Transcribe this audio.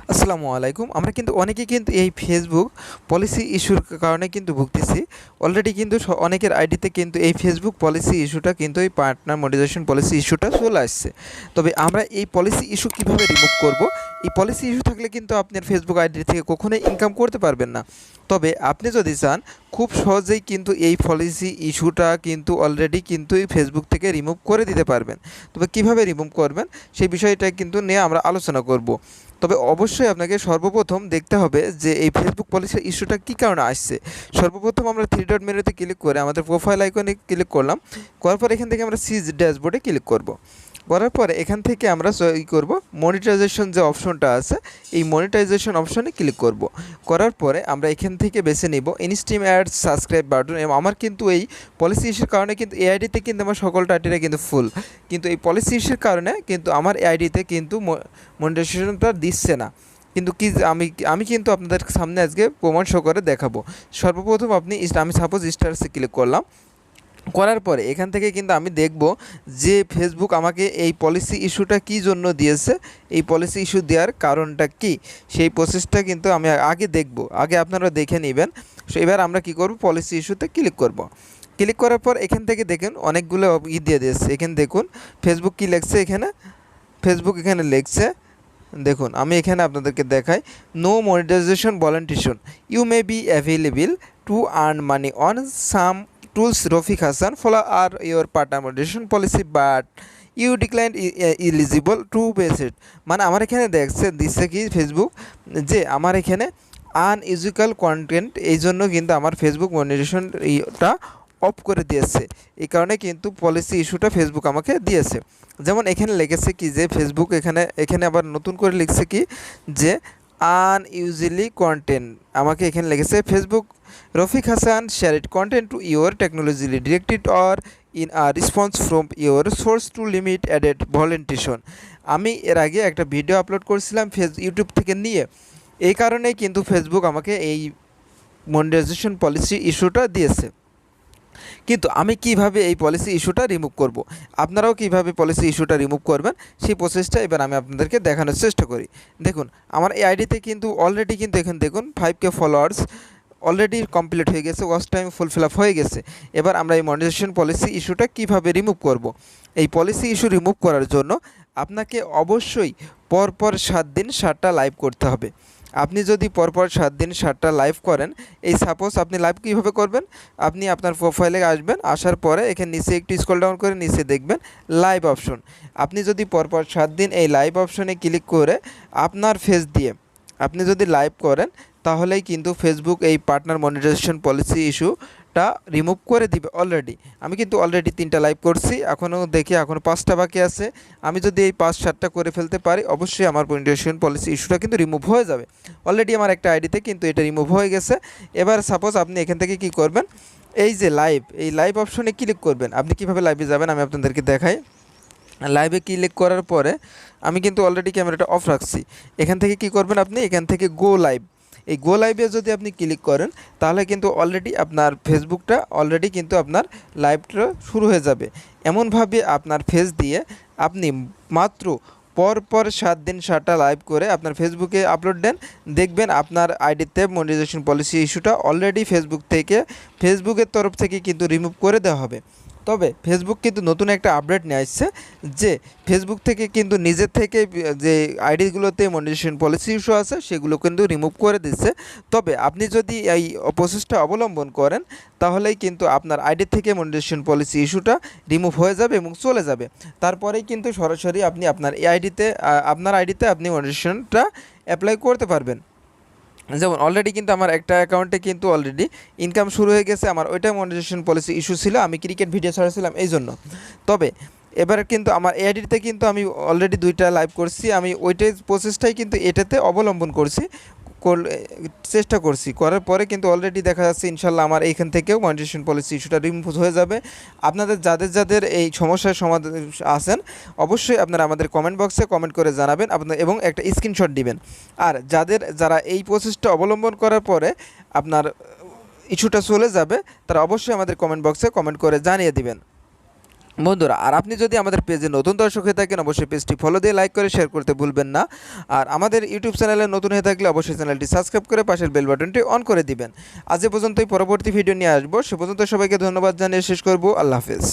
আসসালামু আলাইকুম। আমরা কিন্তু অনেকেই কিন্তু এই ফেসবুক পলিসি ইস্যুর কারণে কিন্তু ভুগতেছি। অলরেডি কিন্তু অনেকের আইডিতে কিন্তু এই ফেসবুক পলিসি ইস্যুটা কিন্তু এই পার্টনার মনিটাইজেশন পলিসি ইস্যুটা চলে আসছে। তবে আমরা এই পলিসি ইস্যু কীভাবে রিমুভ করব? এই পলিসি ইস্যু থাকলে কিন্তু আপনার ফেসবুক আইডি থেকে কখনোই ইনকাম করতে পারবেন না। তবে আপনি যদি চান খুব সহজেই কিন্তু এই পলিসি ইস্যুটা কিন্তু অলরেডি কিন্তু এই ফেসবুক থেকে রিমুভ করে দিতে পারবেন। তবে কীভাবে রিমুভ করবেন সেই বিষয়টা কিন্তু নিয়ে আমরা আলোচনা করব। তবে অবশ্যই আপনাকে সর্বপ্রথম দেখতে হবে যে এই ফেসবুক পলিসির ইস্যুটা কী কারণে আসছে। সর্বপ্রথম আমরা থ্রি ডট মেনুতে ক্লিক করে আমাদের প্রোফাইল আইকনে ক্লিক করলাম। করার পর এখান থেকে আমরা সিজ ড্যাশবোর্ডে ক্লিক করব। করার পরে এখান থেকে আমরা করব মনিটাইজেশন যে অপশনটা আছে এই মনিটাইজেশন অপশনে ক্লিক করব। করার পরে আমরা এখান থেকে বেছে নিব ইনস্ট্রিম অ্যাডস সাবস্ক্রাইব বাটন। এবং আমার কিন্তু এই পলিসি ইস্যুর কারণে কিন্তু এই আইডিতে কিন্তু আমার সকল টাইটেরা কিন্তু ফুল, কিন্তু এই পলিসি ইস্যুর কারণে কিন্তু আমার এই আইডিতে কিন্তু মনিটাইজেশনটা দিচ্ছে না। কিন্তু কি আমি কিন্তু আপনাদের সামনে আজকে প্রমাণ শো করে দেখাবো। সর্বপ্রথম আমি সাপোজ স্টারসে ক্লিক করলাম। করার পরে এখান থেকে কিন্তু আমি দেখব যে ফেসবুক আমাকে এই পলিসি ইস্যুটা কী জন্য দিয়েছে, এই পলিসি ইস্যু দেওয়ার কারণটা কি, সেই প্রসেসটা কিন্তু আমি আগে দেখব। আগে আপনারা দেখে নেবেন। সো এবার আমরা কি করব, পলিসি ইস্যুতে ক্লিক করব। ক্লিক করার পর এখান থেকে দেখুন অনেকগুলো দিয়ে দিয়েছে। এখানে দেখুন ফেসবুক কি লিখছে, ফেসবুক এখানে লিখছে দেখুন। আমি এখানে আপনাদেরকে দেখাই, no monetization violation you may be available to earn money on some tools Rafiq Hasan follow are your partner monetization policy but you decline eligible to বেসিট। মানে আমার এখানে দিচ্ছে কি ফেসবুক যে আমার এখানে আনইউজিক্যাল কন্টেন্ট, এই জন্য কিন্তু আমার ফেসবুক মনিটাইজেশনটা অফ করে দিয়েছে। এই কারণে কিন্তু পলিসি ইস্যুটা ফেসবুক আমাকে দিয়েছে। যেমন এখানে লিখেছে কি যে ফেসবুক এখানে আবার নতুন করে লিখছে কি যে আনইউজুয়ালি কন্টেন্ট। আমাকে এখানে লিখেছে Facebook Rafiq Hasan shared content to your technologically directed or in a response from your source to limit added violation. আমি এর আগে একটা ভিডিও আপলোড করেছিলাম ইউটিউব থেকে নিয়ে, এই কারণেই কিন্তু ফেসবুক আমাকে এই মনিটাইজেশন পলিসি ইস্যুটা দিয়েছে। কিন্তু আমি কিভাবে এই পলিসি ইস্যুটা রিমুভ করব, আপনারাও কিভাবে পলিসি ইস্যুটা রিমুভ করবেন সেই প্রসেসটা এবার আমি আপনাদেরকে দেখানোর চেষ্টা করি। দেখুন আমার এই আইডিতে কিন্তু অলরেডি কিন্তু এখানে দেখুন 5K ফলোয়ার্স অলরেডি কমপ্লিট হয়ে গেছে, ওয়াচ টাইম ফুলফিল আপ হয়ে গেছে। এবার আমরা এই মনিটাইজেশন পলিসি ইস্যুটা কিভাবে রিমুভ করব। এই পলিসি ইস্যু রিমুভ করার জন্য আপনাকে অবশ্যই পরপর 7 দিন 7টা লাইভ করতে হবে। আপনি যদি পরপর 7 দিন 7টা লাইভ করেন, এই সাপোজ আপনি লাইভ কীভাবে করবেন, আপনি আপনার প্রোফাইলে আসবেন, আসার পরে এখানে নিচে একটু স্ক্রল ডাউন করে নিচে দেখবেন লাইভ অপশন। আপনি যদি পরপর 7 দিন এই লাইভ অপশনে ক্লিক করে আপনার ফেস দিয়ে আপনি যদি লাইভ করেন, তাহলেই কিন্তু ফেসবুক এই পার্টনার মনিটাইজেশন পলিসি ইস্যুটা রিমুভ করে দিবে। অলরেডি আমি কিন্তু অলরেডি 3টা লাইভ করছি, এখনও দেখি এখনও 5টা বাকি আছে। আমি যদি এই 5-7টা করে ফেলতে পারি, অবশ্যই আমার মনিটাইজেশন পলিসি ইস্যুটা কিন্তু রিমুভ হয়ে যাবে। অলরেডি আমার একটা আইডিতে কিন্তু এটা রিমুভ হয়ে গেছে। এবার সাপোজ আপনি এখান থেকে কি করবেন, এই যে এই লাইভ অপশনে ক্লিক করবেন। আপনি কিভাবে লাইভে যাবেন আমি আপনাদেরকে দেখাই। লাইভে ক্লিক করার পরে আমি কিন্তু অলরেডি ক্যামেরাটা অফ রাখছি। এখান থেকে কি করবেন, আপনি এখান থেকে গো লাইভ, এই গো লাইভে যদি আপনি ক্লিক করেন তাহলে কিন্তু অলরেডি আপনার ফেসবুকটা অলরেডি কিন্তু আপনার লাইভটা শুরু হয়ে যাবে। এমনভাবে আপনার ফেস দিয়ে আপনি মাত্র পরপর 7 দিন 7টা লাইভ করে আপনার ফেসবুকে আপলোড দেন, দেখবেন আপনার আইডিতে মনিটাইজেশন পলিসি ইস্যুটা অলরেডি ফেসবুকের তরফ থেকে কিন্তু রিমুভ করে দেওয়া হবে। তবে ফেসবুক কিন্তু নতুন একটা আপডেট নিয়ে আসছে যে ফেসবুক থেকে কিন্তু নিজের থেকে যে আইডিগুলোতে মনিটাইজেশন পলিসি ইস্যু আছে সেগুলো কিন্তু রিমুভ করে দিচ্ছে। তবে আপনি যদি এই প্রসেসটা অবলম্বন করেন তাহলেই কিন্তু আপনার আইডি থেকে মনিটাইজেশন পলিসি ইস্যুটা রিমুভ হয়ে যাবে এবং চলে যাবে। তারপরেই কিন্তু সরাসরি আপনি আপনার আইডিতে আপনি মনিটাইজেশনটা অ্যাপ্লাই করতে পারবেন। যেমন অলরেডি কিন্তু আমার একটা অ্যাকাউন্টে কিন্তু অলরেডি ইনকাম শুরু হয়ে গেছে। আমার ওইটাই মনিটাইজেশন পলিসি ইস্যু ছিল, আমি ক্রিকেট ভিডিও ছাড়ছিলাম এই জন্য। তবে এবার কিন্তু আমার এআইডিতে কিন্তু আমি অলরেডি 2টা লাইভ করছি, আমি ওইটাই প্রসেসটাই কিন্তু এটাতে অবলম্বন চেষ্টা করছি। করার পরে কিন্তু অলরেডি দেখা যাচ্ছে ইনশাল্লাহ আমার এইখান থেকেও মনিটাইজেশন পলিসি ইস্যুটা রিমুভ হয়ে যাবে। আপনাদের যাদের এই সমস্যার সমাধান আছেন অবশ্যই আপনারা আমাদের কমেন্ট বক্সে কমেন্ট করে জানাবেন এবং একটা স্ক্রিনশট দিবেন। আর যারা এই প্রসেসটা অবলম্বন করার পরে আপনার ইস্যুটা চলে যাবে তারা অবশ্যই আমাদের কমেন্ট বক্সে কমেন্ট করে জানিয়ে দিবেন। বন্ধুরা, আর আপনি যদি আমাদের পেজে নতুন দর্শক হয়ে থাকেন অবশ্যই পেজটি ফলো দিয়ে লাইক করে শেয়ার করতে ভুলবেন না। আর আমাদের ইউটিউব চ্যানেলে নতুন হয়ে থাকলে অবশ্যই চ্যানেলটি সাবস্ক্রাইব করে পাশের বেল বাটনটি অন করে দিবেন। আজ এ পর্যন্তই, পরবর্তী ভিডিও নিয়ে আসবো। সে পর্যন্ত সবাইকে ধন্যবাদ জানিয়ে শেষ করব। আল্লাহ হাফেজ।